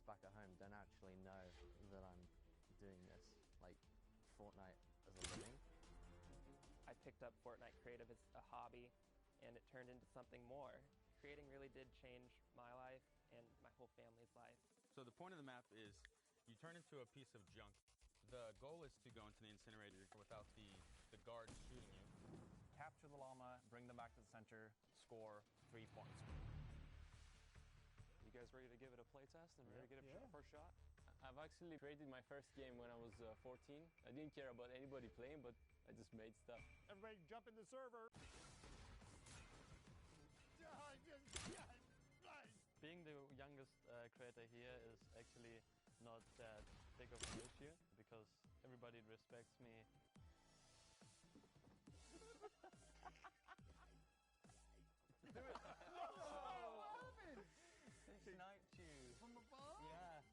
parents back at home don't actually know that I'm doing this, like Fortnite as a living. I picked up Fortnite Creative as a hobby, and it turned into something more. Creating really did change my life and my whole family's life. So the point of the map is you turn into a piece of junk. The goal is to go into the incinerator without the guards shooting you. Capture the llama, bring them back to the center, score 3 points. You guys ready to give it a play test and ready to get a first shot? I've actually created my first game when I was 14. I didn't care about anybody playing, but I just made stuff. Everybody jump in the server. Being the youngest creator here is actually not that big of an issue because everybody respects me. Do it! What happened? They sniped you. From above? Yeah.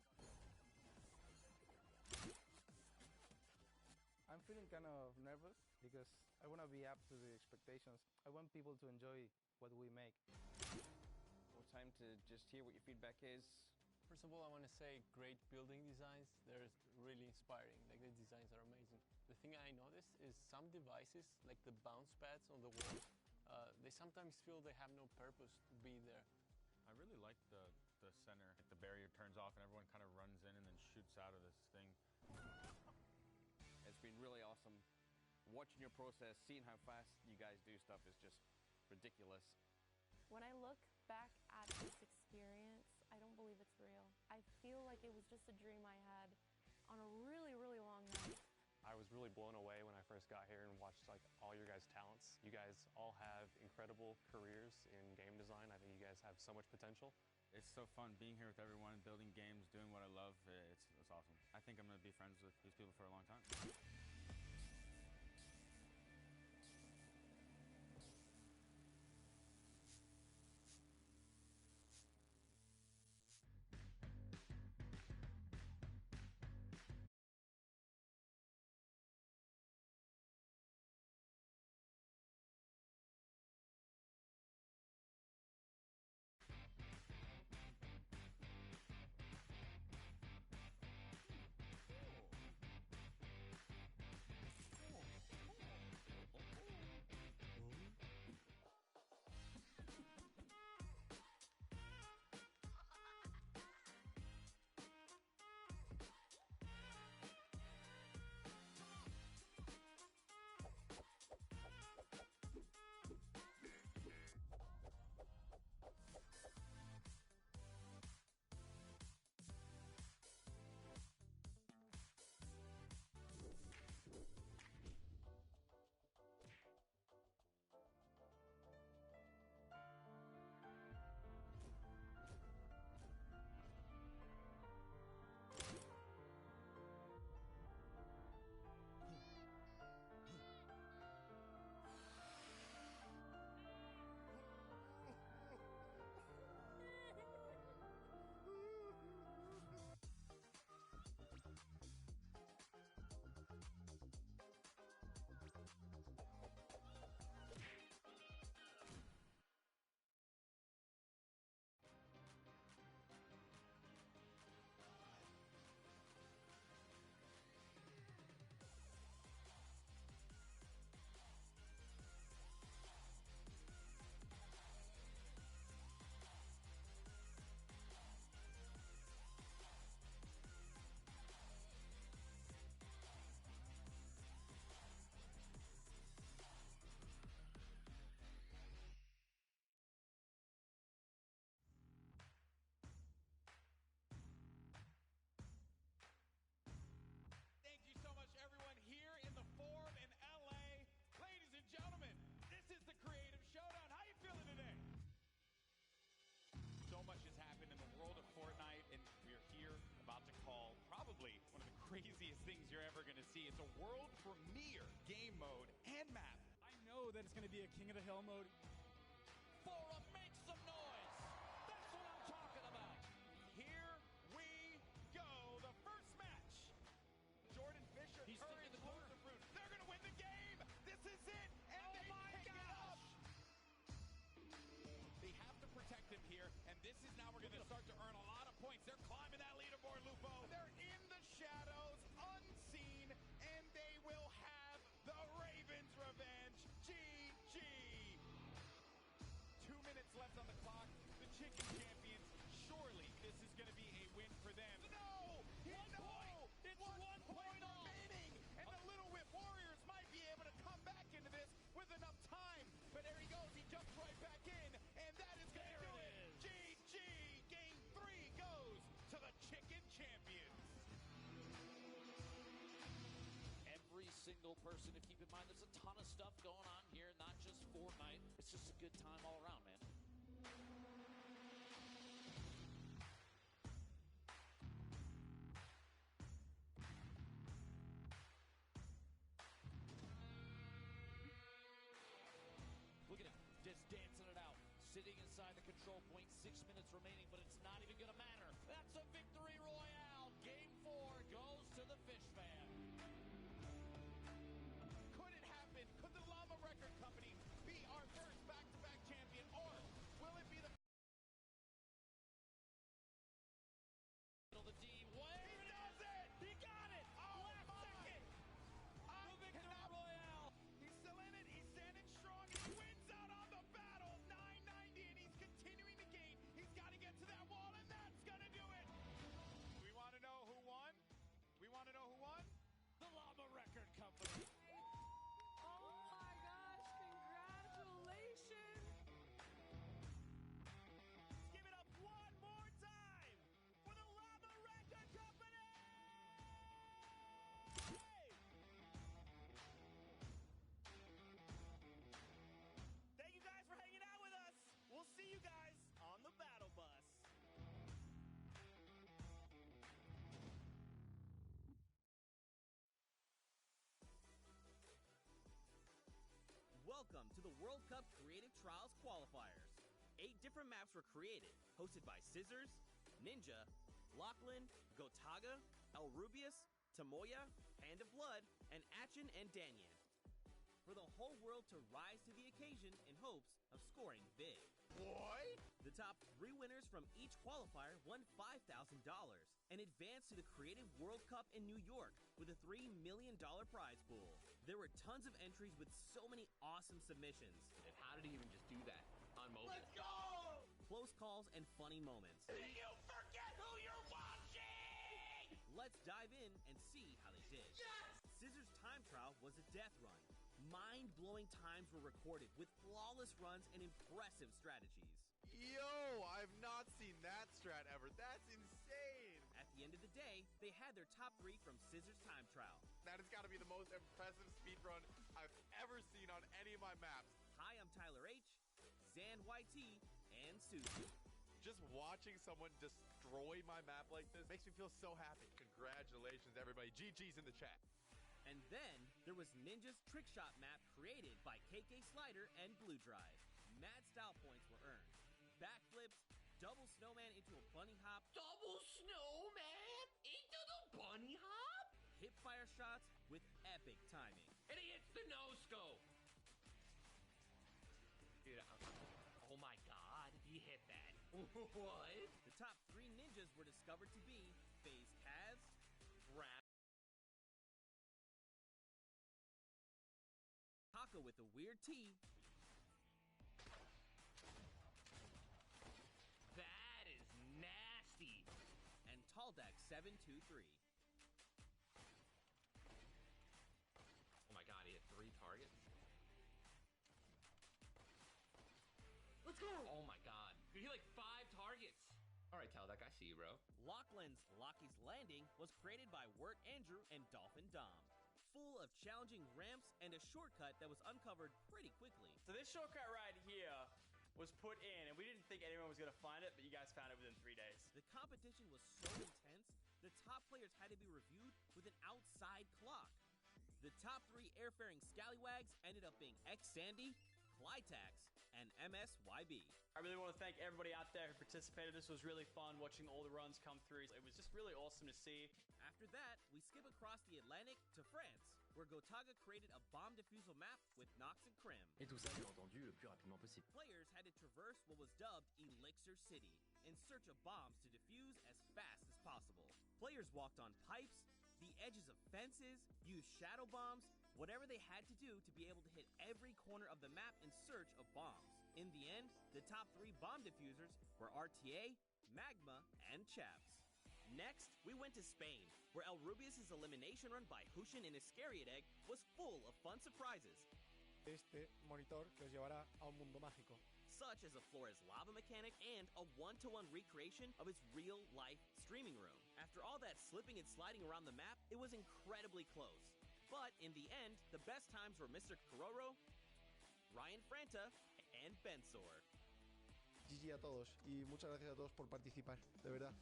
I'm feeling kind of nervous because I want to be up to the expectations. I want people to enjoy what we make. Well, time to just hear what your feedback is. First of all, I want to say great building designs. They're really inspiring. Like, the designs are amazing. The thing I noticed is some devices, like the bounce pads on the wall, they sometimes feel they have no purpose to be there. I really like the center. The barrier turns off and everyone kind of runs in and then shoots out of this thing. It's been really awesome. Watching your process, seeing how fast you guys do stuff is just ridiculous. When I look back at this experience, I don't believe it's real. I feel like it was just a dream I had on a really, really long night. I was really blown away when I first got here and watched like all your guys' talents. You guys all have incredible careers in game design. I think you guys have so much potential. It's so fun being here with everyone, building games, doing what I love. It's awesome. I think I'm going to be friends with these people for a long time. Thank you so much, everyone, here in the Forum in LA. Ladies and gentlemen, this is the Creative Showdown. How you feeling today? So much has happened in the world of Fortnite, and we're here about to call probably one of the craziest things you're ever going to see. It's a world premiere game mode and map. I know that it's going to be a King of the Hill mode. Forum, make some noise. That's what I'm talking about. Here we go. The first match. Jordan Fisher, He's Curry, in the corner. They're going to win the game. This is it. And they pick it up. They have to protect him here, and this is now we're going to start to earn a lot of points. They're climbing that lead. single person to keep in mind. There's a ton of stuff going on here, not just Fortnite. It's just a good time all around, man. Look at him, just dancing it out. Sitting inside the control point, 6 minutes remaining, but it's not even going to matter. That's a victory royale. Game 4 goes to the Fish Fan. Could it happen? Could the Llama Record Company be our first back-to-back champion, or will it be the D way? He does it! He got it! Oh, last second! The victory royale! He's still in it. He's standing strong, and he wins out on the battle. 990, and he's continuing to gain. He's got to get to that wall, and that's going to do it. We want to know who won? We want to know who won? The Llama Record Company. Oh my gosh, congratulations! Give it up one more time for the Llama Record Company! Thank you guys for hanging out with us. We'll see you guys on the battle bus. Welcome to the World Cup Creative Trials Qualifiers. 8 different maps were created, hosted by Scissors, Ninja, Lachlan, Gotaga, El Rubius, Tamoya, Hand of Blood, and Achin and Danyan. For the whole world to rise to the occasion in hopes of scoring big. What? The top 3 winners from each qualifier won $5,000 and advanced to the Creative World Cup in New York with a $3 million prize pool. There were tons of entries with so many awesome submissions. And how did he even just do that on mobile? Let's go! Close calls and funny moments. You forget who you're watching! Let's dive in and see how they did. Yes! Scissors time trial was a death run. Mind-blowing times were recorded with flawless runs and impressive strategies. Yo, I've not seen that strat ever. That's insane. At the end of the day, they had their top 3 from Scissors time trial. That has got to be the most impressive speedrun I've ever seen on any of my maps. Hi, I'm Tyler H, Zan YT, and Suzu. Just watching someone destroy my map like this makes me feel so happy. Congratulations, everybody. GG's in the chat. And then there was Ninja's trick shot map created by KK Slider and Blue Drive. Mad style points were earned. Backflips, double snowman into a bunny hop, Double snowman into the bunny hop? hip fire shots with epic timing. And he hits the no-scope. Dude, oh my god, he hit that. What? The top 3 ninjas were discovered to be FaZe Kaz, Grab, Taco with a weird T, That is nasty. and Taldeck 723. Oh my god, he hit 3 targets. Let's go! Oh my god. He hit like 5 targets. Alright, Taldeck, I see you, bro. Lachlan's Lockie's Landing was created by Wirt Andrew and Dolphin Dom. Full of challenging ramps and a shortcut that was uncovered pretty quickly. So this shortcut right here was put in, and we didn't think anyone was going to find it, but you guys found it within 3 days. The competition was so intense, the top players had to be reviewed with an outside clock. The top 3 airfaring scallywags ended up being X-Sandy, Clytax, and MSYB. I really want to thank everybody out there who participated. This was really fun watching all the runs come through. It was just really awesome to see. After that, we skip across the Atlantic to France, where Gotaga created a bomb defusal map with Nox and Krim. Et tout ça, bien entendu, le plus rapidement possible. Players had to traverse what was dubbed Elixir City in search of bombs to defuse as fast as possible. Players walked on pipes, the edges of fences, used shadow bombs, whatever they had to do to be able to hit every corner of the map in search of bombs. In the end, the top 3 bomb defusers were RTA, Magma, and Chaps. Next, we went to Spain, where El Rubius' elimination run by Hushin in Iscariot Egg was full of fun surprises. Este monitor que os llevará a un mundo mágico. Such as a Flores lava mechanic and a 1-to-1 recreation of its real-life streaming room. After all that slipping and sliding around the map, it was incredibly close. But in the end, the best times were Mr. Kororo, Ryan Franta, and Bensor. GG a todos y muchas gracias a todos por participar, de verdad.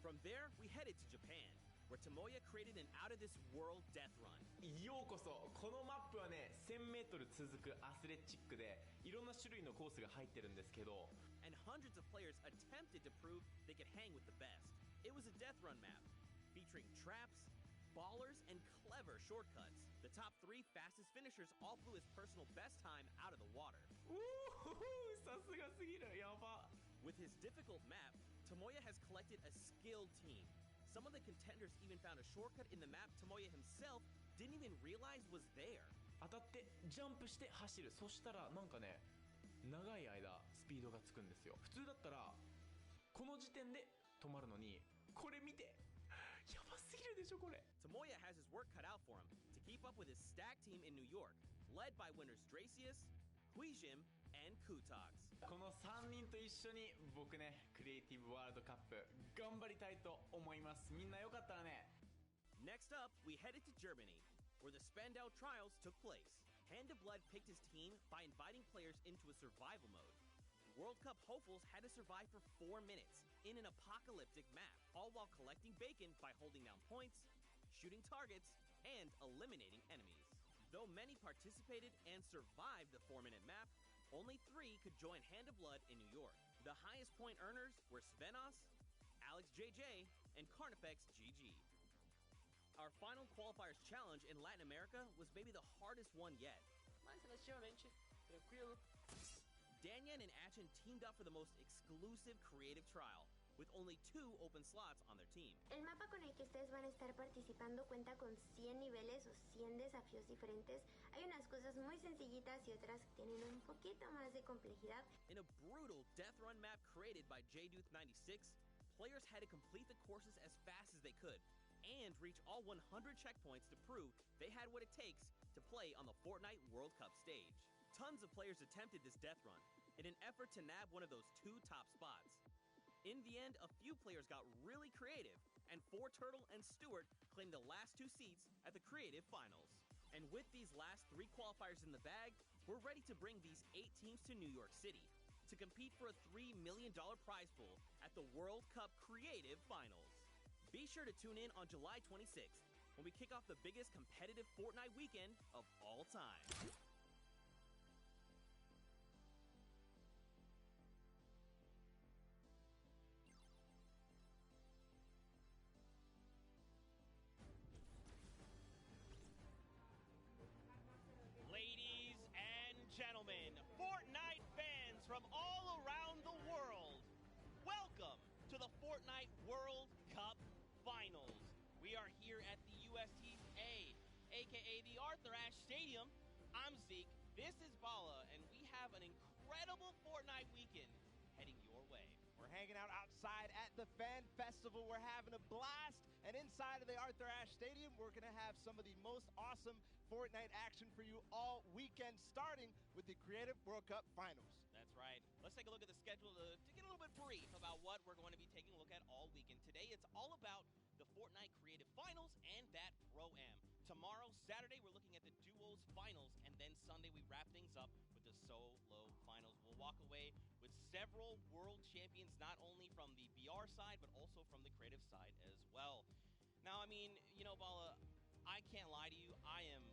From there, we headed to Japan, where Tomoya created an out-of-this-world death run. ようこそ。このマップはね、1000m 続くアスレチックでいろんな種類のコースが入ってるんですけど、 And hundreds of players attempted to prove they could hang with the best. It was a death run map, featuring traps, ballers, and clever shortcuts. The top 3 fastest finishers all flew his personal best time out of the water. さすがすぎる。やば。 With his difficult map, Tomoya has collected a skilled team. Some of the contenders even found a shortcut in the map Tomoya himself didn't even realize was there. 当たってジャンプして走る。そしたらなんかね、長い間スピードがつくんですよ。普通だったらこの時点で止まるのに、これ見て。やばすぎるでしょこれ。 Tomoya has his work cut out for him to keep up with his stack team in New York, led by winners Dracius, Huijim, and Kutox. この3人と一緒に僕ね、クリエイティブワールドカップ頑張りたいと思います。みんなよかったらね。 Next up, we headed to Germany, where the Spandau trials took place. Hand of Blood picked his team by inviting players into a survival mode. World Cup hopefuls had to survive for 4 minutes in an apocalyptic map, all while collecting bacon by holding down points, shooting targets, and eliminating enemies. Though many participated and survived the 4-minute map, only 3 could join Hand of Blood in New York. The highest point earners were Svenos, Alex JJ, and Carnifex GG. Our final qualifiers challenge in Latin America was maybe the hardest one yet. Danyan and Achin teamed up for the most exclusive creative trial, with only 2 open slots on their team. El mapa con el que ustedes van a estar participando cuenta con 100 niveles o 100 desafíos diferentes. Hay unas cosas muy sencillitas y otras que tienen un poquito más de complejidad. In a brutal death run map created by JDuth96, players had to complete the courses as fast as they could and reach all 100 checkpoints to prove they had what it takes to play on the Fortnite World Cup stage. Tons of players attempted this death run in an effort to nab one of those 2 top spots. In the end, a few players got really creative, and 4Turtle and Stewart claimed the last 2 seats at the creative finals. And with these last 3 qualifiers in the bag, we're ready to bring these 8 teams to New York City to compete for a $3 million prize pool at the World Cup Creative Finals. Be sure to tune in on July 26th when we kick off the biggest competitive Fortnite weekend of all time. Ladies and gentlemen, Fortnite fans from all around the world, welcome to the Fortnite World Cup Finals. We are here at the USTA, aka the Arthur Ashe Stadium. I'm Zeke, this is Bala, and we have an incredible Fortnite weekend heading your way. We're hanging out outside at the Fan Festival. We're having a blast. And inside of the Arthur Ashe Stadium, we're going to have some of the most awesome Fortnite action for you all weekend, starting with the Creative World Cup Finals. That's right. Let's take a look at the schedule to get a little bit brief about what we're going to be taking a look at all weekend. Today, it's all about the Fortnite Creative Finals and that Pro-Am. Tomorrow, Saturday, we're looking at the Duos Finals, and then Sunday, we wrap things up with the Solo Finals. We'll walk away with several world champions, not only from the BR side, but also from the creative side as well. Now, I mean, you know, Bala, I can't lie to you. I am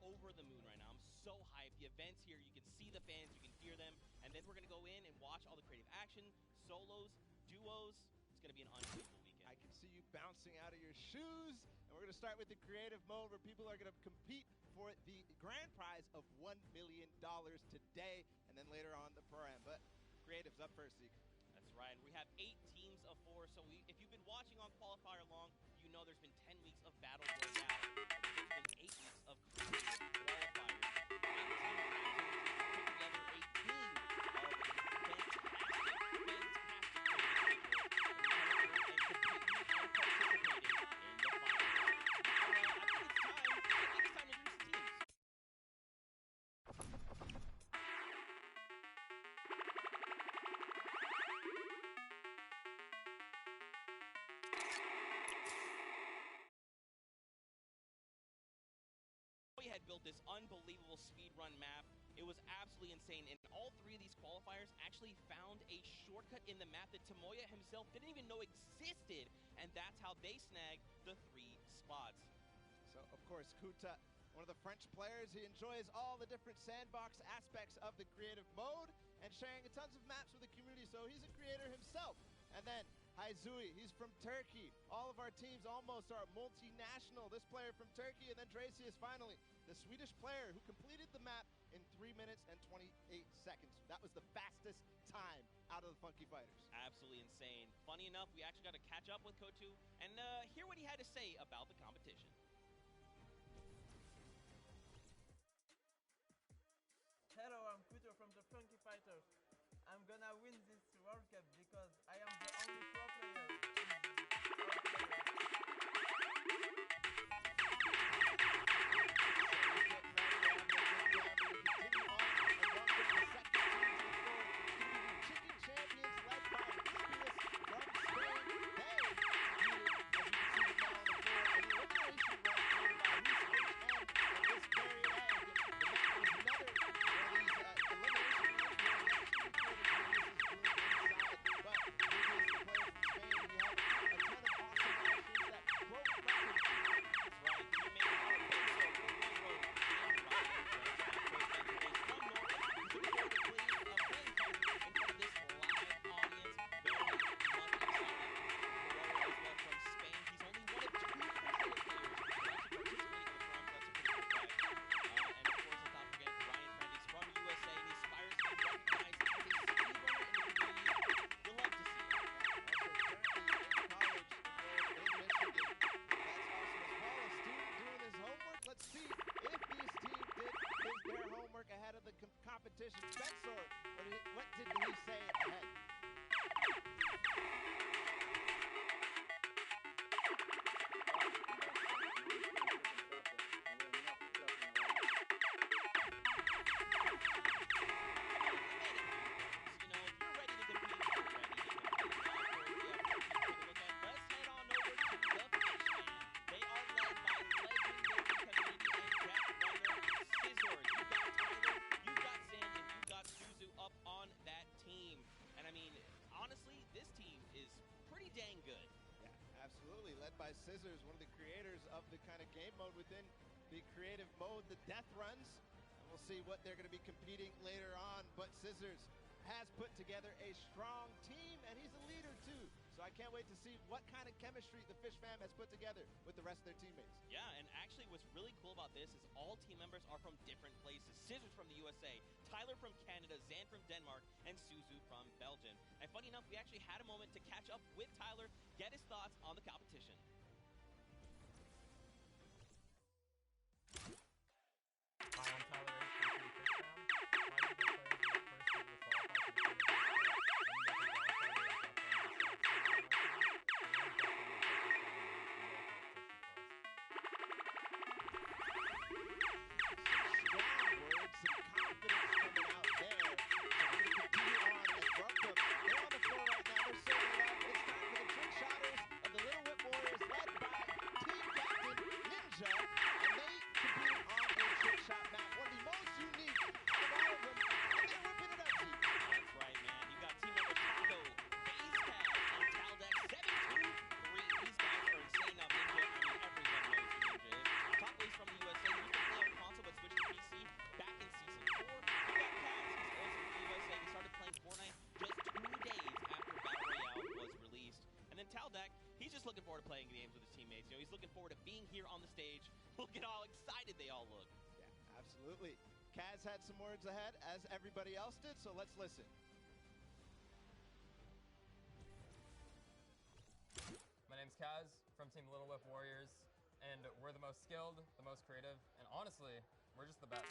over the moon right now. I'm so hyped. The events here, you can see the fans, you can hear them, and then we're going to go in and watch all the creative action, solos, duos. It's going to be an unbelievable weekend. I can see you bouncing out of your shoes. And we're going to start with the creative mode, where people are going to compete for the grand prize of $1 million today, and then later on the Pro-Am. But creative's up first, Zeke. That's right. We have 8 teams of 4. So if you've been watching on Qualifier long, you know there's been 10 weeks of Battle Royale. There's been 8 weeks of creative had built this unbelievable speedrun map. It was absolutely insane, and all three of these qualifiers actually found a shortcut in the map that Tomoya himself didn't even know existed, and that's how they snagged the 3 spots. So, of course, Kuta, one of the French players, he enjoys all the different sandbox aspects of the creative mode and sharing tons of maps with the community, so he's a creator himself. And then Haizui, he's from Turkey. All of our teams almost are multinational. This player from Turkey, and then Dracius finally, the Swedish player who completed the map in 3 minutes and 28 seconds. That was the fastest time out of the Funky Fighters. Absolutely insane. Funny enough, we actually got to catch up with Kotu and hear what he had to say about the competition. Hello, I'm Kuto from the Funky Fighters. I'm gonna win this World Cup because I am the only pro player. Competition. Bensor, what did he say ahead? By Scissors, one of the creators of the kind of game mode within the creative mode, the death runs. And we'll see what they're going to be competing later on. But Scissors has put together a strong team, and he's a leader too. So I can't wait to see what kind of chemistry the Fish fam has put together with the rest of their teammates. Yeah, and actually what's really cool about this is all team members are from different places. Scissors from the USA, Tyler from Canada, Zan from Denmark, and Suzu from Belgium. And funny enough, we actually had a moment to catch up with Tyler, get his thoughts on the competition. Hi, I'm Tyler H. from Team Fish Fam. My group of players were the first people to qualify for the Fortnite World Cup, and we got the He's just looking forward to playing games with his teammates. You know, he's looking forward to being here on the stage. Look at how excited they all look. Yeah, absolutely. Kaz had some words ahead, as everybody else did, so let's listen. My name's Kaz from Team Little Whip Warriors, and we're the most skilled, the most creative, and honestly, we're just the best.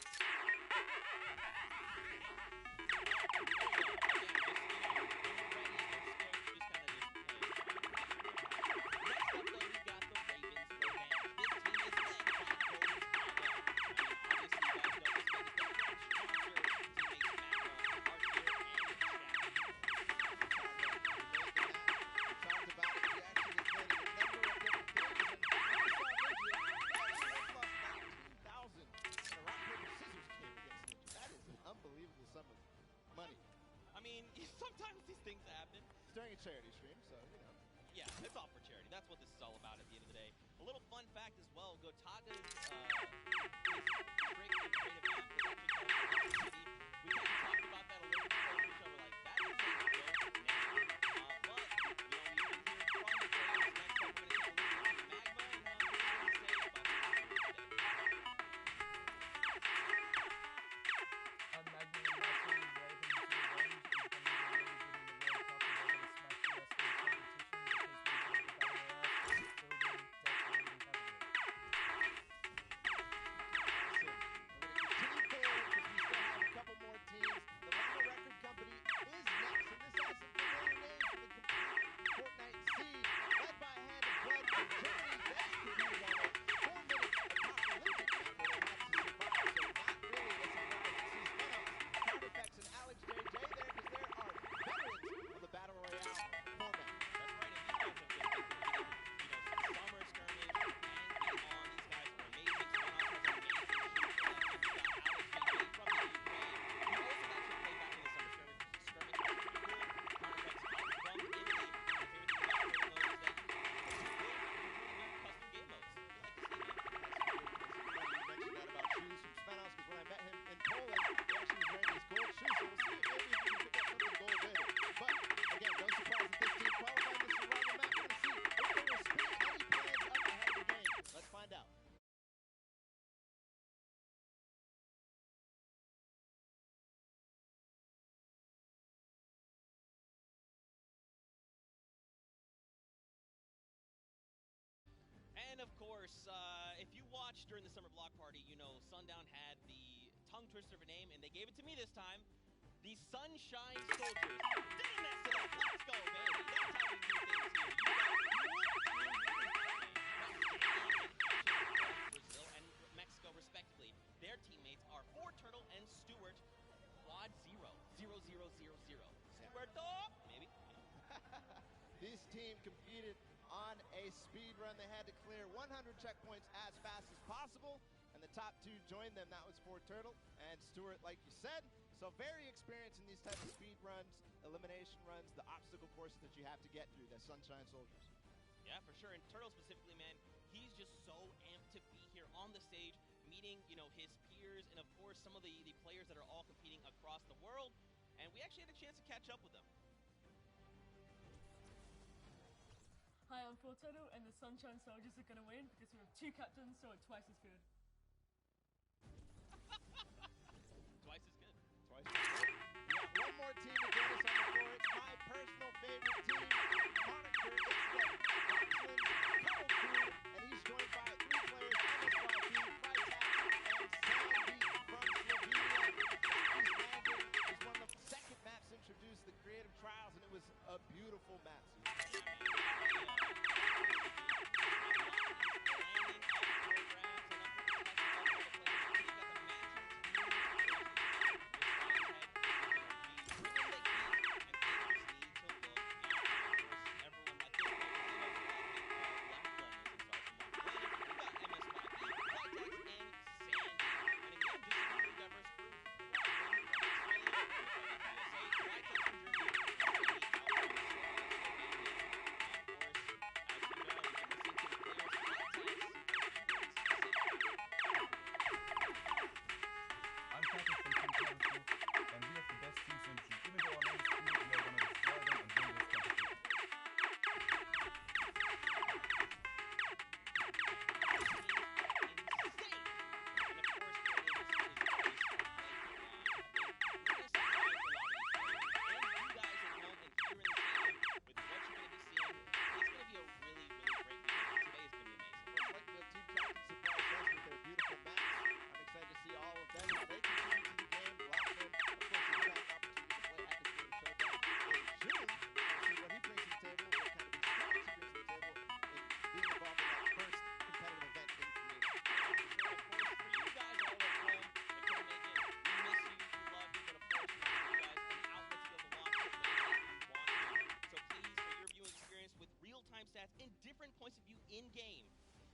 that's what this is all about at the end of the day. A little fun fact as well, Gotaga's great and creative map was actually called Elixir City. We kind of talked about that a little bit before the show. We're like, that is a dope name. But, you know, we've been hearing from the players. Next up, we're going to take a look at Magma and what they have to say about this today. Magma is absolutely great and to revenge is going to be really good in the World Cup and they're going to smash the rest of the competition because we have the Battle Royale, building, tech, and cabinet. Couple more teams. The Llama Record Company is next, and this has some familiar names for the complete Fortnite scene. Led by Hand of Blood from Germany, they competed on a 4-minute apocalyptic map where they had to survive, so not really a surprise to see Spinoffs, Counterfacts, and Alex JJ there, because there are veterans of the Battle Royale format. That's right, and these guys have been competing, you know, summer skirmish and beyond. These guys are amazing. Spinoffs has an amazing shooter. Alex JJ from the UK. And of course, if you watched during the summer block party, you know Sundown had the tongue twister of a name, and they gave it to me this time. The Sunshine Soldiers. Didn't mess it up. Let's go, baby. That's how we do things here. Brazil and Mexico, respectively. Their teammates are Fortturtle and Stuart. Quad 0. 0, 0, 0, 0. Stuarto, maybe. This team competed on a speed run. They had to clear 100 checkpoints as fast as possible, and the top two joined them. That was Fortturtle and Stuart, like you said. So very experienced in these types of speed runs, elimination runs, the obstacle courses that you have to get through, the Sunshine Soldiers. Yeah, for sure. And Turtle specifically, man, he's just so amped to be here on the stage, meeting, you know, his peers, and of course some of the players that are all competing across the world. And we actually had a chance to catch up with them. Hi, I'm Fortturtle, and the Sunshine Soldiers are going to win because we have 2 captains, so it's twice as good. Twice as good. Twice as good. We got one more team to join us on the floor. It's my personal favorite team, Moniker. It's the Oxland Cuddle Crew, and he's joined by 3 players, MSYB, Freitag, and Sandy from Slovenia. East Landing is one of the second maps introduced, the Creative Trials, and it was a beautiful map. and different points of view in-game.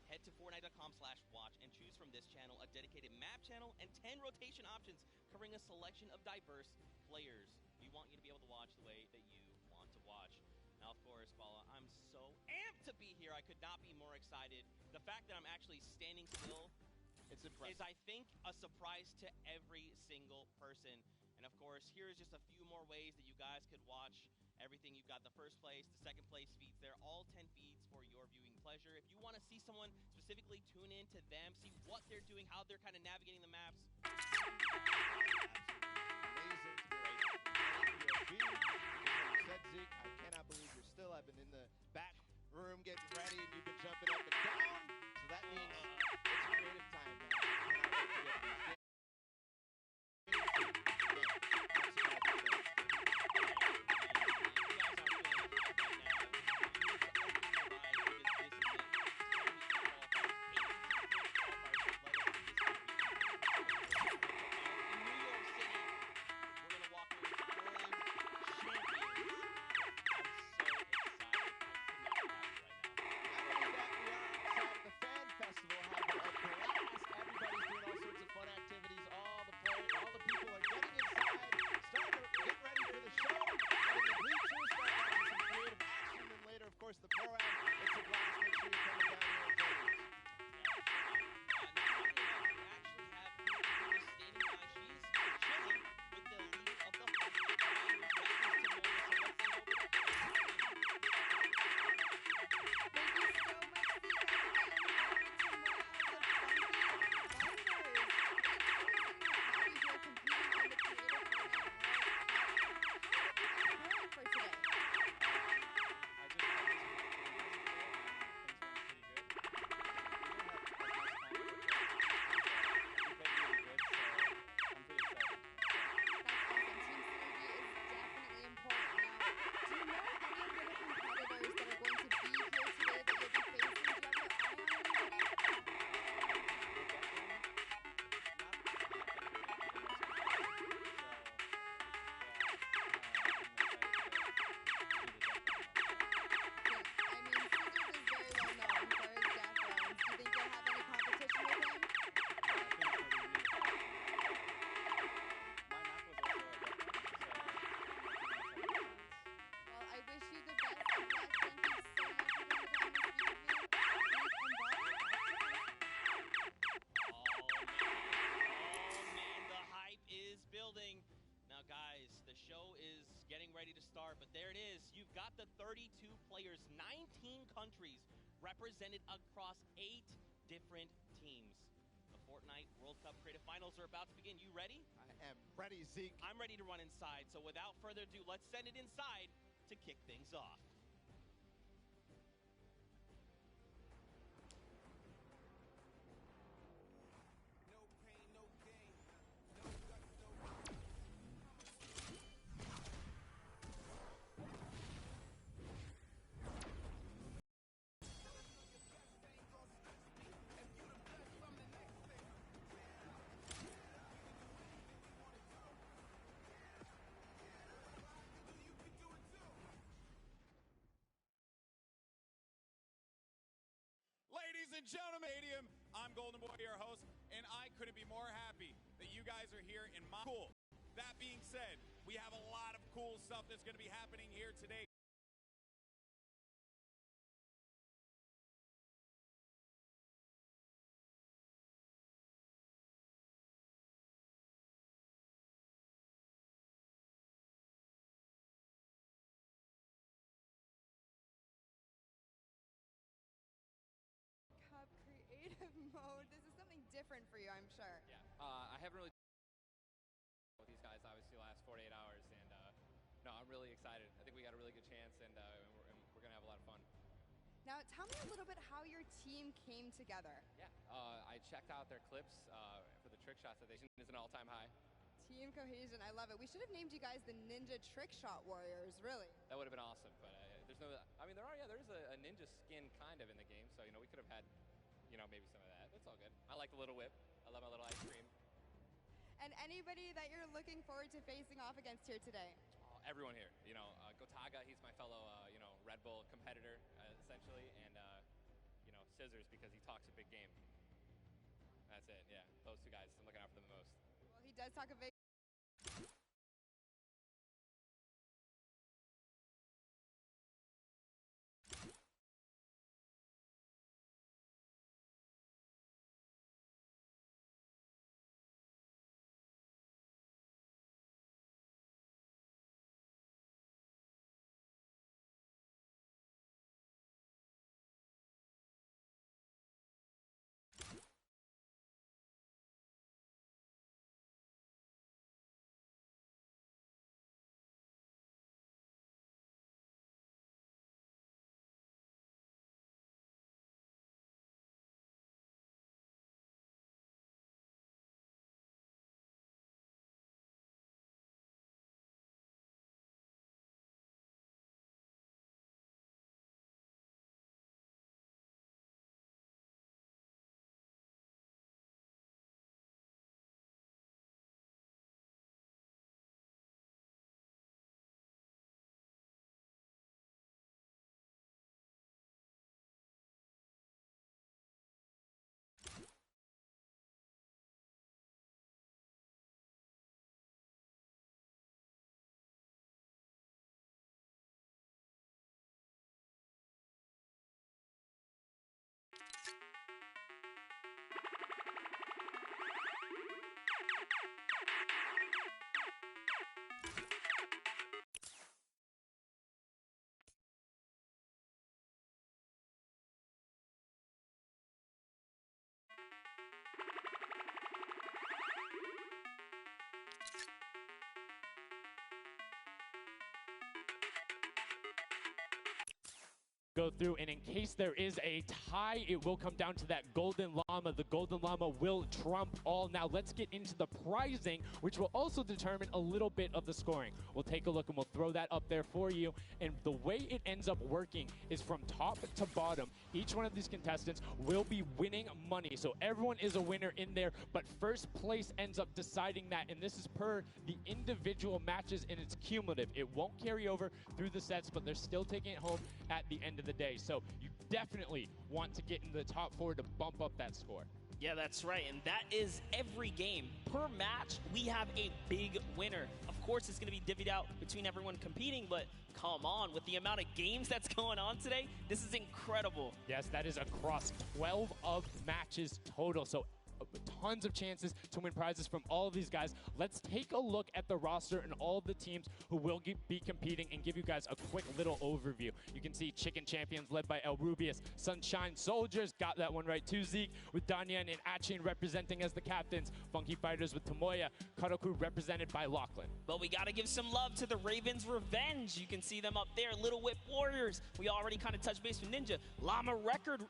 Head to Fortnite.com/watch and choose from this channel a dedicated map channel and 10 rotation options covering a selection of diverse players. We want you to be able to watch the way that you want to watch. Now, of course, Bala, I'm so amped to be here. I could not be more excited. The fact that I'm actually standing still is, I think, a surprise to every single person. And of course, here's just a few more ways that you guys could watch everything. You've got the first place, the second place feeds there, all 10 feeds for your viewing pleasure. If you want to see someone specifically, tune in to them, see what they're doing, how they're kind of navigating the maps. Amazing to be said, Zeke, I cannot believe you're still. I've been in the back room getting ready, and you've been jumping up and down. So that means it's creative time now. I cannot wait to get these games. The pro-am, it's a blast. Make sure you're coming down here and join us. But there it is. You've got the 32 players, 19 countries represented across 8 different teams. The Fortnite World Cup Creative Finals are about to begin. You ready? I am ready, Zeke. I'm ready to run inside. So without further ado, let's send it inside to kick things off. Ladies and gentlemen, I'm Golden Boy, your host, and I couldn't be more happy that you guys are here in my cool. That being said, we have a lot of cool stuff that's going to be happening here today. Mode. This is something different for you, I'm sure. Yeah, I haven't really with these guys obviously the last 48 hours, and no, I'm really excited. I think we got a really good chance, and we're gonna have a lot of fun. Now, tell me a little bit how your team came together. Yeah, I checked out their clips for the trick shots that they is an all-time high. Team cohesion, I love it. We should have named you guys the Ninja Trick Shot Warriors, really. That would have been awesome, but there's no. I mean, there's a ninja skin kind of in the game, so we could have had. Maybe some of that. That's all good. I like the little whip. I love my little ice cream. And anybody that you're looking forward to facing off against here today? Everyone here. Gotaga, he's my fellow, Red Bull competitor, essentially, and, Scissors because he talks a big game. That's it, yeah. Those two guys, I'm looking out for them the most. Well, he does talk a big go through, and in case there is a tie, it will come down to that golden llama. The golden llama will trump all. Now let's get into the prizing, which will also determine a little bit of the scoring. We'll take a look and we'll throw that up there for you. And the way it ends up working is from top to bottom. Each one of these contestants will be winning money. So everyone is a winner in there, but first place ends up deciding that. And this is per the individual matches, and it's cumulative. It won't carry over through the sets, but they're still taking it home at the end of the day. So you definitely want to get into the top 4 to bump up that score. Yeah, that's right, and that is every game. Per match, we have a big winner. Of course, it's going to be divvied out between everyone competing, but come on, with the amount of games that's going on today, this is incredible. Yes, that is across 12 of matches total, so tons of chances to win prizes from all of these guys. Let's take a look at the roster and all of the teams who will be competing and give you guys a quick little overview. You can see Chicken Champions led by El Rubius, Sunshine Soldiers, got that one right too, Zeke, with Danyan and Achin representing as the captains, Funky Fighters with Tomoya, Karoku represented by Lachlan. But we got to give some love to the Ravens Revenge. You can see them up there, Little Whip Warriors. We already kind of touched base with Ninja. Llama Record,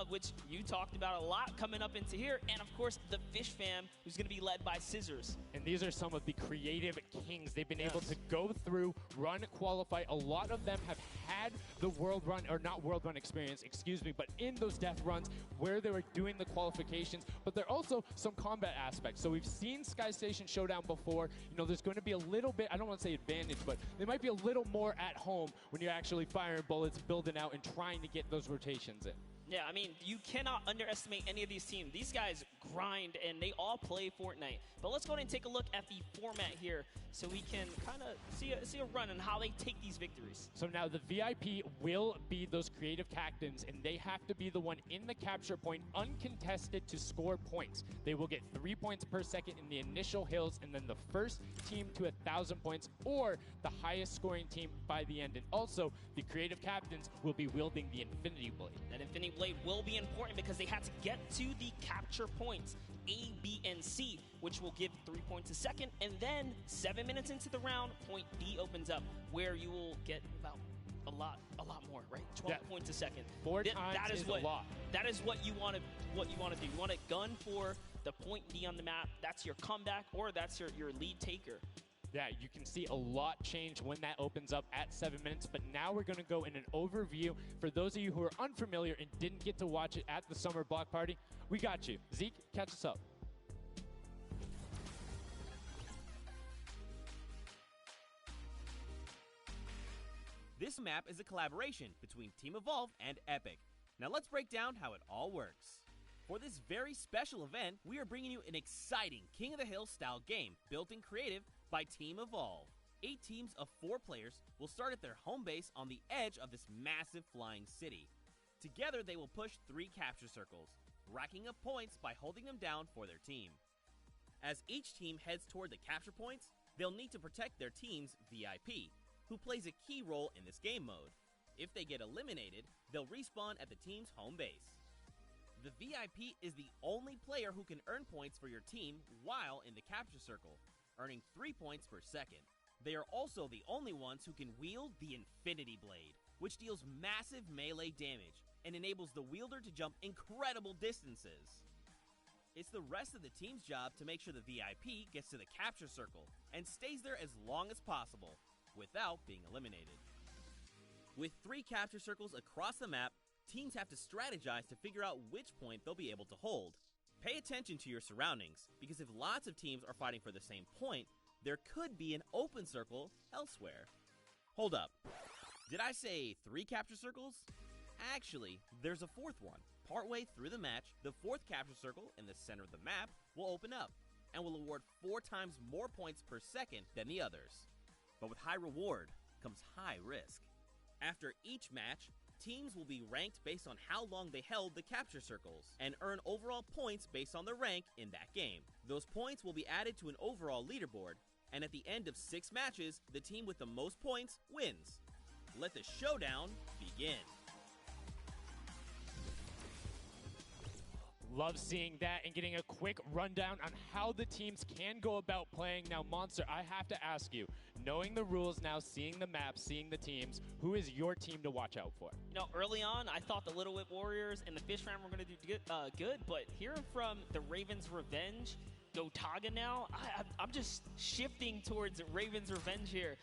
which you talked about a lot coming up into here, and of course the Fish Fam, who's going to be led by Scissors. And these are some of the creative kings. They've been able to go through, run, qualify. A lot of them have had the world run, or not world run experience, excuse me, but in those death runs where they were doing the qualifications, but there are also some combat aspects. So we've seen Sky Station Showdown before. You know, there's going to be a little bit, I don't want to say advantage, but they might be a little more at home when you're actually firing bullets, building out, and trying to get those rotations in. Yeah, I mean, you cannot underestimate any of these teams. These guys grind, and they all play Fortnite. But let's go ahead and take a look at the format here so we can kind of see a run and how they take these victories. So now the VIP will be those creative captains, and they have to be the one in the capture point uncontested to score points. They will get 3 points per second in the initial hills, and then the first team to 1,000 points or the highest scoring team by the end. And also, the creative captains will be wielding the Infinity Blade. That Infinity Blade will be important because they had to get to the capture points, A, B, and C, which will give 3 points a second, and then 7 minutes into the round, point D opens up, where you will get about a lot more, right? 12 points a second. Four times that is a lot. That is what you want to do. You want to gun for the point D on the map. That's your comeback, or that's your lead taker. Yeah, you can see a lot change when that opens up at 7 minutes, but now we're going to go in an overview. For those of you who are unfamiliar and didn't get to watch it at the summer block party, we got you. Zeke, catch us up. This map is a collaboration between Team Evolve and Epic. Now let's break down how it all works. For this very special event, we are bringing you an exciting King of the Hill style game built in creative by Team Evolve. 8 teams of 4 players will start at their home base on the edge of this massive flying city. Together they will push 3 capture circles, racking up points by holding them down for their team. As each team heads toward the capture points, they'll need to protect their team's VIP, who plays a key role in this game mode. If they get eliminated, they'll respawn at the team's home base. The VIP is the only player who can earn points for your team while in the capture circle, earning 3 points per second. They are also the only ones who can wield the Infinity Blade, which deals massive melee damage and enables the wielder to jump incredible distances. It's the rest of the team's job to make sure the VIP gets to the capture circle and stays there as long as possible without being eliminated. With 3 capture circles across the map, teams have to strategize to figure out which point they'll be able to hold. Pay attention to your surroundings, because if lots of teams are fighting for the same point, there could be an open circle elsewhere. Hold up. Did I say 3 capture circles? Actually, there's a 4th one. Partway through the match, the 4th capture circle in the center of the map will open up and will award 4 times more points per second than the others. But with high reward comes high risk. After each match, teams will be ranked based on how long they held the capture circles and earn overall points based on their rank in that game. Those points will be added to an overall leaderboard, and at the end of 6 matches, the team with the most points wins. Let the showdown begin. Love seeing that and getting a quick rundown on how the teams can go about playing. Now, Monster, I have to ask you, knowing the rules now, seeing the map, seeing the teams, who is your team to watch out for? You know, early on, I thought the Little Whip Warriors and the Fish Fam were going to do good, but hearing from the Ravens Revenge, Gotaga now, I'm just shifting towards Ravens Revenge here.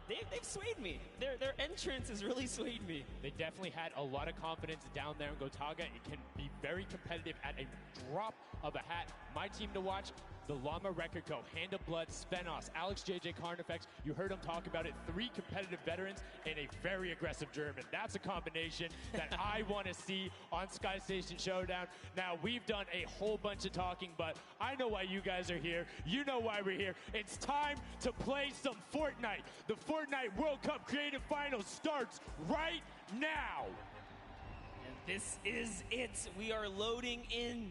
They've swayed me. Their entrance has really swayed me. They definitely had a lot of confidence down there in Gotaga. It can be very competitive at a drop of a hat. My team to watch, the Llama Record Co., Hand of Blood, Svenos, Alex JJ Carnifex. You heard him talk about it. 3 competitive veterans and a very aggressive German. That's a combination that I want to see on Sky Station Showdown. Now, we've done a whole bunch of talking, but I know why you guys are here. You know why we're here. It's time to play some Fortnite. The Fortnite World Cup Creative Finals starts right now. And this is it. We are loading in.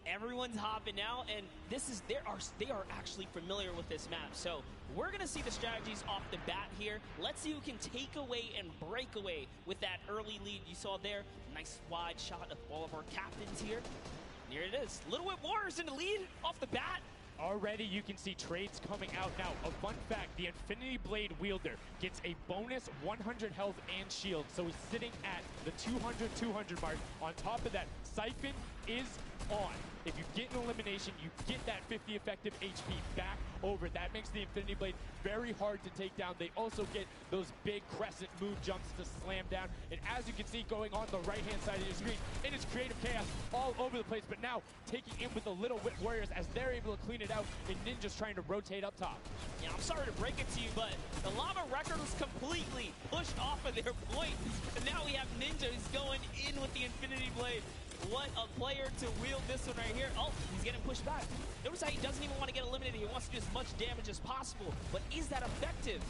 Everyone's hopping out, and they are actually familiar with this map. So we're gonna see the strategies off the bat here. Let's see who can take away and break away with that early lead you saw there. Nice wide shot of all of our captains here. And here it is. Little Whip Warriors in the lead off the bat. Already you can see trades coming out now. A fun fact, the Infinity Blade wielder gets a bonus 100 health and shield. So he's sitting at the 200 mark. On top of that, Siphon is on. If you get an elimination, you get that 50 effective HP back over. That makes the Infinity Blade very hard to take down. They also get those big crescent move jumps to slam down. And as you can see going on the right-hand side of your screen, it is creative chaos all over the place. But now taking in with the Little Whip Warriors as they're able to clean it out, and Ninja's trying to rotate up top. Yeah, I'm sorry to break it to you, but the Llama Record was completely pushed off of their point. And now we have Ninja who's going in with the Infinity Blade. What a player to wield this one right here. Oh, he's getting pushed back. Notice how he doesn't even want to get eliminated. He wants to do as much damage as possible. But is that effective?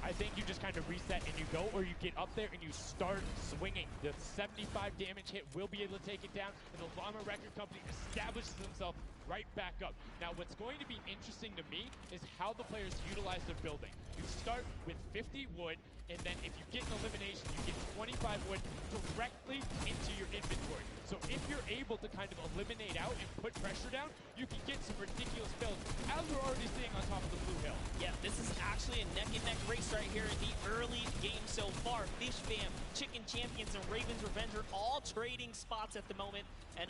I think you just kind of reset and you go, or you get up there and you start swinging. The 75 damage hit will be able to take it down, and the Llama Record Company establishes themselves right back up. Now, what's going to be interesting to me is how the players utilize their building. You start with 50 wood, and then if you get an elimination, you get 25 wood directly into your inventory. So if you're able to kind of eliminate out and put pressure down, you can get some ridiculous builds, as we're already seeing on top of the blue hill. Yeah, this is actually a neck-and-neck race right here in the early game so far. Fish Fam, Chicken Champions, and Ravens Revenge are all trading spots at the moment. And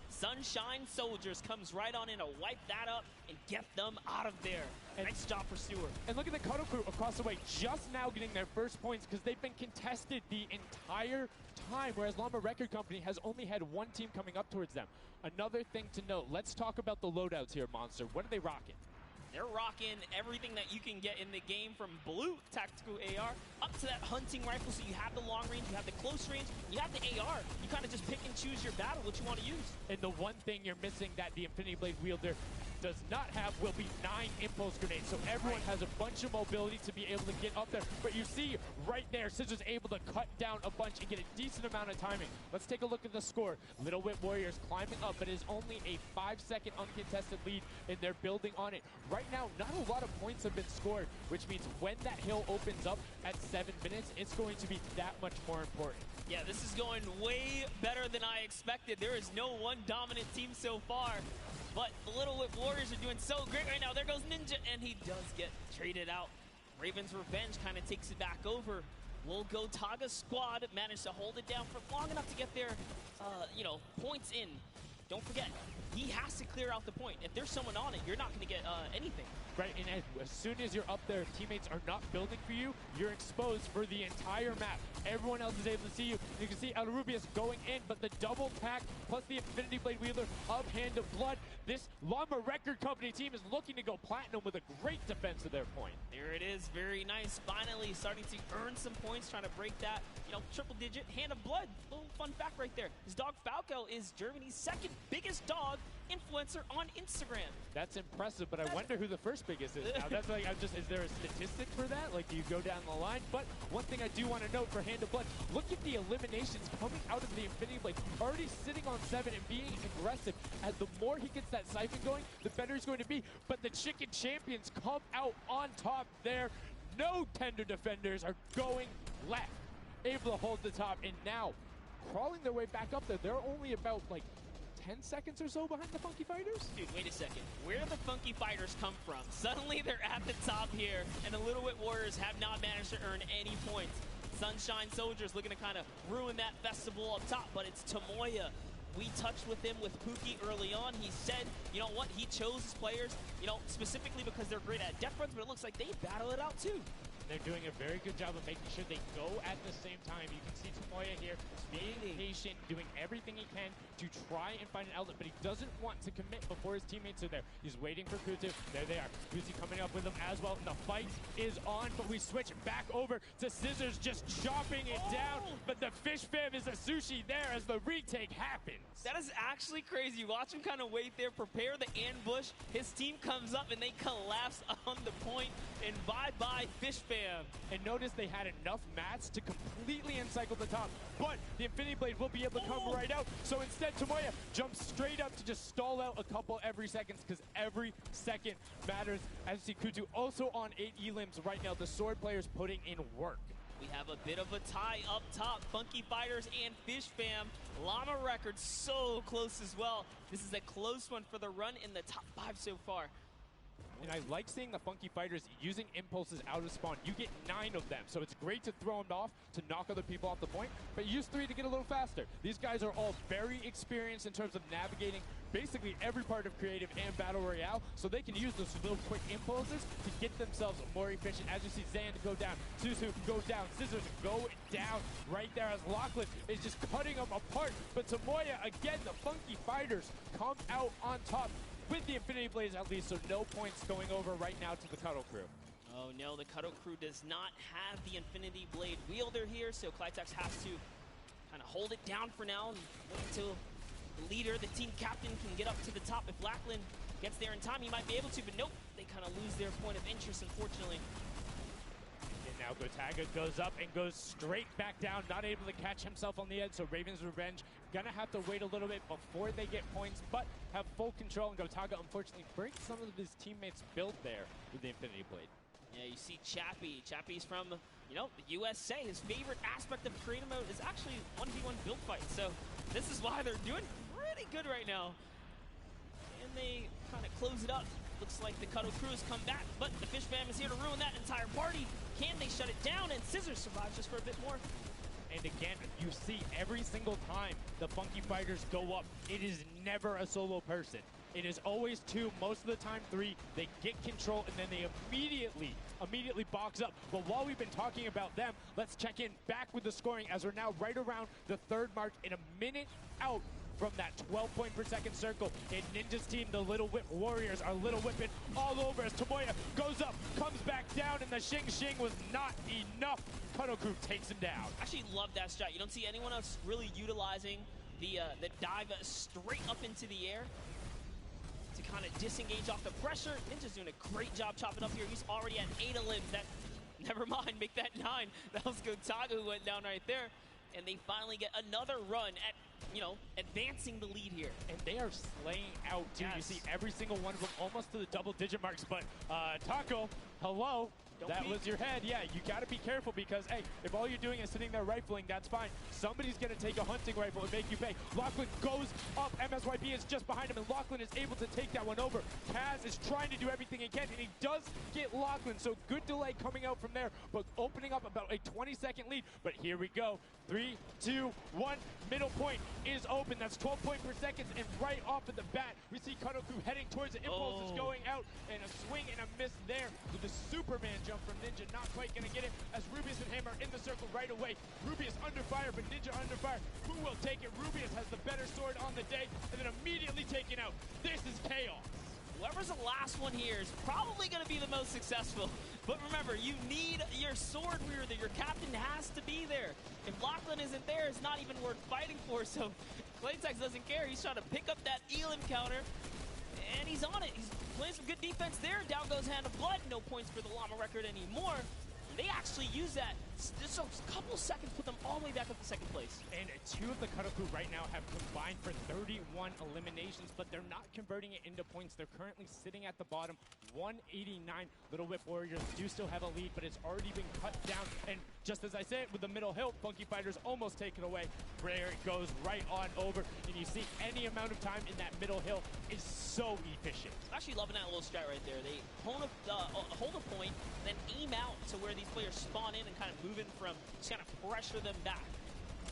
Sunshine Soldiers comes right on in to wipe that up and get them out of there. Nice job for Stewart. And look at the Cuddle Crew across the way, just now getting their first points because they've been contested the entire time, whereas Llama Record Company has only had one team coming up towards them. Another thing to note, let's talk about the loadouts here, Monster. What are they rocking? They're rocking everything that you can get in the game, from blue tactical AR up to that hunting rifle. So you have the long range, you have the close range, you have the AR. You kind of just pick and choose your battle, what you want to use. And the one thing you're missing that the Infinity Blade wielder does not have will be 9 impulse grenades. So everyone has a bunch of mobility to be able to get up there. But you see right there, Scissors able to cut down a bunch and get a decent amount of timing. Let's take a look at the score. Little Whip Warriors climbing up, but it is only a 5-second uncontested lead, and they're building on it. Right now, not a lot of points have been scored, which means when that hill opens up at 7 minutes, it's going to be that much more important. Yeah, this is going way better than I expected. There is no one dominant team so far. But the Little Whip Warriors are doing so great right now. There goes Ninja, and he does get traded out. Ravens Revenge kind of takes it back over. Will Gotaga squad manage to hold it down for long enough to get their, points in? Don't forget, he has to clear out the point. If there's someone on it, you're not going to get anything. Right, and as soon as you're up there, if teammates are not building for you, you're exposed for the entire map. Everyone else is able to see you. You can see El Rubius going in, but the double pack plus the Infinity Blade wielder of Hand of Blood. This Llama Record Company team is looking to go platinum with a great defense of their point. There it is, very nice. Finally starting to earn some points, trying to break that, triple digit Hand of Blood. Little fun fact right there. His dog Falco is Germany's second biggest dog influencer on Instagram. That's impressive, but I wonder who the first biggest is now. That's like, is there a statistic for that? Like, do you go down the line? But one thing I do want to note for Hand of Blood, look at the eliminations coming out of the Infinity Blade. Already sitting on 7 and being aggressive. And the more he gets that siphon going, the better he's going to be. But the Chicken Champions come out on top there. No tender defenders are going left. Able to hold the top, and now crawling their way back up there. They're only about like 10 seconds or so behind the Funky Fighters? Dude, wait a second. Where do the Funky Fighters come from? Suddenly they're at the top here, and the Little Wit Warriors have not managed to earn any points. Sunshine Soldiers looking to kind of ruin that festival up top, but it's Tomoya. We touched with him with Pookie early on. He said, you know what, he chose his players, you know, specifically because they're great at death runs, but it looks like they battle it out too. They're doing a very good job of making sure they go at the same time. You can see Tomoya here being patient, doing everything he can to try and find an outlet, but he doesn't want to commit before his teammates are there. He's waiting for Kutu. There they are. Kutu coming up with him as well, and the fight is on, but we switch back over to Scissors just chopping it down, but the fish fam is a sushi there as the retake happens. That is actually crazy. Watch him kind of wait there, prepare the ambush. His team comes up and they collapse on the point, and bye-bye fish fam. And notice they had enough mats to completely encircle the top, but the Infinity Blade will be able to come right out. So instead, Tomoya jumps straight up to just stall out a couple every seconds, because every second matters. As you see, Kutu also on 8 elims right now. The sword players putting in work. We have a bit of a tie up top. Funky Fighters and Fish Fam. Llama Records so close as well. This is a close one for the run in the top 5 so far. And I like seeing the Funky Fighters using impulses out of spawn. You get 9 of them, so it's great to throw them off to knock other people off the point, but use 3 to get a little faster. These guys are all very experienced in terms of navigating basically every part of creative and battle royale, so they can use those little quick impulses to get themselves more efficient. As you see Zan go down, Suzu go down, Scissors go down right there as Lachlan is just cutting them apart. But Tomoya, again, the Funky Fighters come out on top with the Infinity Blades at least, so no points going over right now to the Cuddle Crew. Oh no, the Cuddle Crew does not have the Infinity Blade wielder here, so Clitex has to kind of hold it down for now and wait until the leader, the team captain, can get up to the top. If Lachlan gets there in time, he might be able to, but nope, they kind of lose their point of interest, unfortunately. And now Gotaga goes up and goes straight back down, not able to catch himself on the edge, so Raven's Revenge gonna have to wait a little bit before they get points, but have full control, and Gotaga unfortunately breaks some of his teammates' build there with the Infinity Blade. Yeah, you see Chappie. Chappie's from, you know, the USA. His favorite aspect of creative mode is actually 1v1 build fights, so this is why they're doing pretty good right now. And they kind of close it up. Looks like the Cuddle Crew has come back, but the Fish Fam is here to ruin that entire party. Can they shut it down? And Scissors survives just for a bit more. And again, you see every single time the Funky Fighters go up, it is never a solo person. It is always 2, most of the time 3. They get control and then they immediately box up. But while we've been talking about them, let's check in back with the scoring as we're now right around the 3rd mark and a minute out from that 12 point per second circle. And Ninja's team, the Little Whip Warriors, are Little Whipping all over as Tomoya goes up, comes back down, and the Shing was not enough. Cuddle Crew takes him down. Actually love that strat. You don't see anyone else really utilizing the dive straight up into the air to kind of disengage off the pressure. Ninja's doing a great job chopping up here. He's already at 8 limbs. That, never mind, make that 9. That was Gotaga who went down right there. And they finally get another run at, you know, advancing the lead here. And they are slaying out, too. Yes. You see every single one of them almost to the double-digit marks. But Taco, hello. That was your head. Yeah, you got to be careful because, hey, if all you're doing is sitting there rifling, that's fine. Somebody's going to take a hunting rifle and make you pay. Lachlan goes up. MSYP is just behind him, and Lachlan is able to take that one over. Kaz is trying to do everything he can, and he does get Lachlan. So good delay coming out from there, but opening up about a 20-second lead. But here we go. 3, 2, 1. Middle point is open. That's 12 point per second, and right off of the bat, we see Cuddle Crew heading towards it. Impulse is going out, and a swing and a miss there with the Superman jump from Ninja. Not quite going to get it as Rubius and him are in the circle right away. Rubius under fire, but Ninja under fire. Who will take it? Rubius has the better sword on the day, and then immediately taken out. This is chaos. Whoever's the last one here is probably going to be the most successful. But remember, you need your sword wielder. Your captain has to be there. If Lachlan isn't there, it's not even worth fighting for. So Claytex doesn't care. He's trying to pick up that elim counter. And he's on it. He's playing some good defense there. Down goes Hand of Blood. No points for the Llama record anymore. They actually use that Just a couple seconds put them all the way back up to second place. And two of the cutoff crew right now have combined for 31 eliminations, but they're not converting it into points. They're currently sitting at the bottom, 189. Little Whip Warriors do still have a lead, but it's already been cut down. And just as I said, with the middle hill, Funky Fighters almost taken away. There it goes right on over, and you see any amount of time in that middle hill is so efficient. I'm actually loving that little strat right there. They hold a point, then aim out to where these players spawn in and kind of move in from, just kind of pressure them back.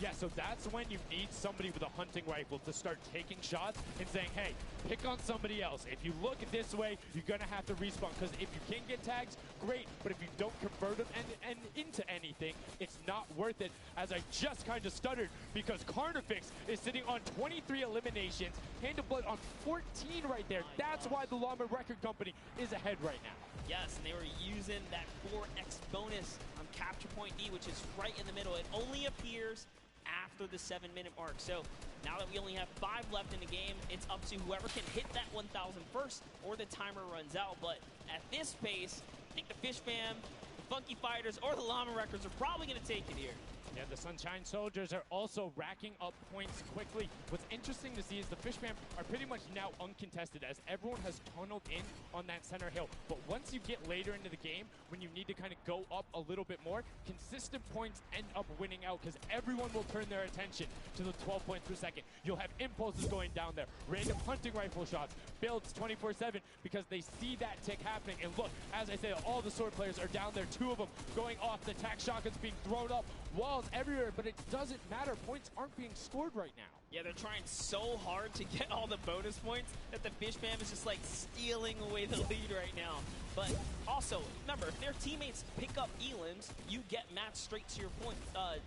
Yeah, so that's when you need somebody with a hunting rifle to start taking shots and saying, hey, pick on somebody else. If you look this way, you're going to have to respawn, because if you can get tags, great, but if you don't convert them and into anything, it's not worth it, as I just kind of stuttered, because Carnifex is sitting on 23 eliminations, Hand of Blood on 14 right there. That's why the Llama Record Company is ahead right now. Yes, and they were using that 4x bonus on Capture Point D, which is right in the middle. It only appears after the 7-minute mark. So now that we only have 5 left in the game, it's up to whoever can hit that 1,000 first or the timer runs out. But at this pace, I think the Fish Fam, the Funky Fighters, or the Llama Records are probably going to take it here. Yeah, the Sunshine Soldiers are also racking up points quickly. What's interesting to see is the Fish Fam are pretty much now uncontested, as everyone has tunneled in on that center hill. But once you get later into the game, when you need to kind of go up a little bit more, consistent points end up winning out, because everyone will turn their attention to the 12 points per second. You'll have impulses going down there, random hunting rifle shots, builds 24/7, because they see that tick happening. And look, as I say, all the sword players are down there, 2 of them going off, the tac shotguns being thrown up, walls everywhere, but it doesn't matter. Points aren't being scored right now. Yeah, they're trying so hard to get all the bonus points that the Fish Fam is just like stealing away the lead right now. But also, remember, if their teammates pick up elims, you get matched straight to your point,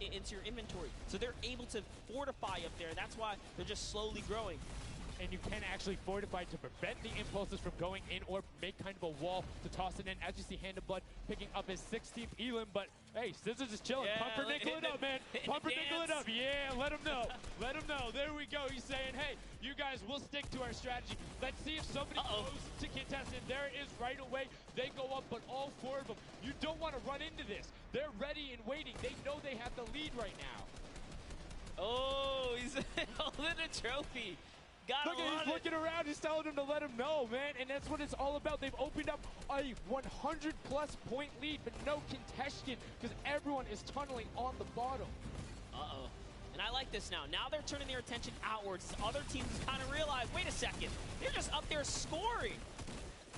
into your inventory. So they're able to fortify up there, and that's why they're just slowly growing. And you can actually fortify to prevent the impulses from going in, or make kind of a wall to toss it in. As you see, Hand of Blood picking up his 16th elim, but hey, Scissors is chilling. Yeah, Pumpernickel it up, man. Pumpernickel it up. Yeah, let him know. Let him know. There we go. He's saying, hey, you guys, we'll stick to our strategy. Let's see if somebody goes to contest it. There it is right away. They go up, but all 4 of them. You don't want to run into this. They're ready and waiting. They know they have the lead right now. Oh, he's holding a trophy. Look, he's looking around. He's telling him to let him know, man. And that's what it's all about. They've opened up a 100-plus point lead, but no contention, because everyone is tunneling on the bottom. Uh-oh. And I like this now. Now they're turning their attention outwards. Other teams kind of realize, wait a second, they're just up there scoring.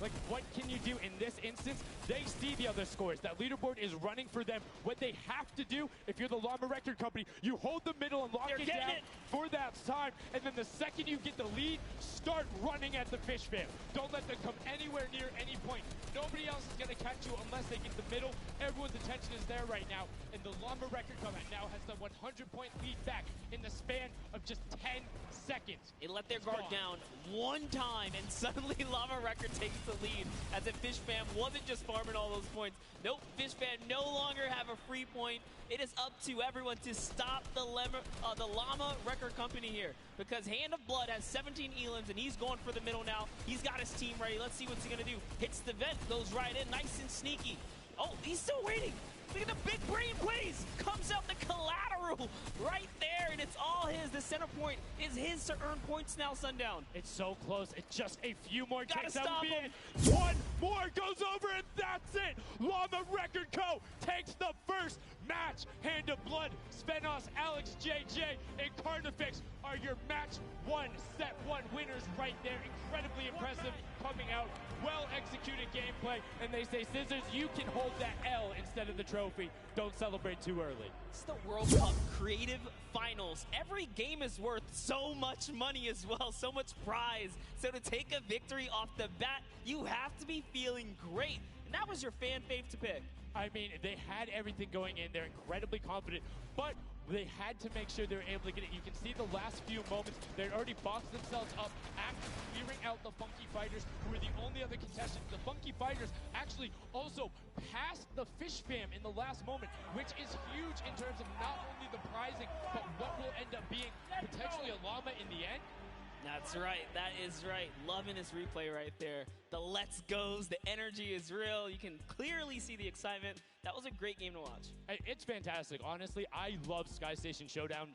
Like, what can you do in this instance? They see the other scores. That leaderboard is running for them. What they have to do, if you're the Llama Record Company, you hold the middle and lock it down for that time. And then the second you get the lead, start running at the Fish Fam. Don't let them come anywhere near any point. Nobody else is going to catch you unless they get the middle. Everyone's attention is there right now. And the Llama Record Company now has the 100-point lead back in the span of just 10 seconds. They let their guard down one time, and suddenly Llama Record takes the lead, as if Fish Fam wasn't just farming all those points. Nope, Fish Fam no longer have a free point. It is up to everyone to stop the Llama Record Company here, because Hand of Blood has 17 elims, and he's going for the middle now. He's got his team ready. Let's see what's he going to do. Hits the vent, goes right in, nice and sneaky. Oh, he's still waiting. Look at the big brain plays. Comes out the collateral right there, and it's all his. The center point is his to earn points now, Sundown. It's so close. It's just a few more Gotta ticks. That stop would be him. it. One more goes over, and that's it. Llama Record Co. takes the first match. Hand of Blood, Spenos, Alex JJ, and Carnifex are your match 1, set 1 winners right there. Incredibly impressive coming out. Well-executed gameplay. And they say, Scissors, you can hold that L instead of the trophy. Don't celebrate too early. It's the World Cup Creative Finals. Every game is worth so much money as well, so much prize. So to take a victory off the bat, you have to be feeling great. And that was your fan fave to pick. I mean, they had everything going in. They're incredibly confident, but they had to make sure they were able to get it. You can see the last few moments, they'd already boxed themselves up after clearing out the Funky Fighters, who were the only other contestants. The Funky Fighters actually also passed the Fish Fam in the last moment, which is huge in terms of not only the prizing, but what will end up being potentially a llama in the end. That's right. That is right. Loving this replay right there. The let's goes, the energy is real. You can clearly see the excitement. That was a great game to watch. It's fantastic. Honestly, I love Sky Station Showdown